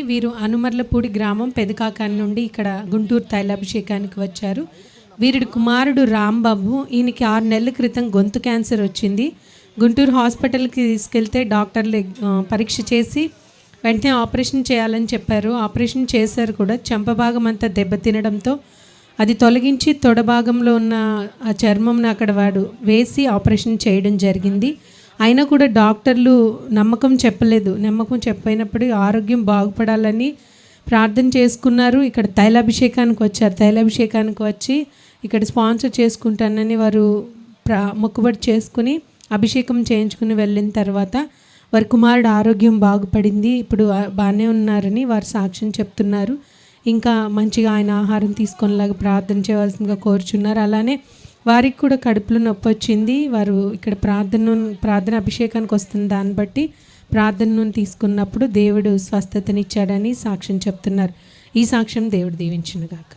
వీరు అనుమర్లపూడి గ్రామం పెదకాకాని నుండి ఇక్కడ గుంటూరు తైలాభిషేకానికి వచ్చారు. వీరుడి కుమారుడు రాంబాబు. ఈయనకి 6 నెలల క్రితం గొంతు క్యాన్సర్ వచ్చింది. గుంటూరు హాస్పిటల్కి తీసుకెళ్తే డాక్టర్లు పరీక్ష చేసి వెంటనే ఆపరేషన్ చేయాలని చెప్పారు. ఆపరేషన్ చేశారు కూడా. చెంప భాగం అంతా దెబ్బతినడంతో అది తొలగించి తొడ భాగంలో ఉన్న ఆ చర్మంను అక్కడ వాడు వేసి ఆపరేషన్ చేయడం జరిగింది. అయినా కూడా డాక్టర్లు నమ్మకం చెప్పినప్పుడు ఆరోగ్యం బాగుపడాలని ప్రార్థన చేసుకున్నారు. ఇక్కడ తైలాభిషేకానికి వచ్చారు. తైలాభిషేకానికి వచ్చి ఇక్కడ స్పాన్సర్ చేసుకుంటానని వారు మొక్కుబడి చేసుకుని అభిషేకం చేయించుకుని వెళ్ళిన తర్వాత వారి కుమారుడు ఆరోగ్యం బాగుపడింది. ఇప్పుడు బాగానే ఉన్నారని వారు సాక్ష్యం చెప్తున్నారు. ఇంకా మంచిగా ఆయన ఆహారం తీసుకునేలాగా ప్రార్థన చేయవలసిందిగా కోరుచున్నారు. అలానే వారికి కూడా కడుపులో నొప్పి వచ్చింది. వారు ఇక్కడ ప్రార్థన అభిషేకానికి వస్తున్న దాన్ని బట్టి ప్రార్థనను తీసుకున్నప్పుడు దేవుడు స్వస్థతనిచ్చాడని సాక్ష్యం చెప్తున్నారు. ఈ సాక్ష్యం దేవుడు దీవించును గాక.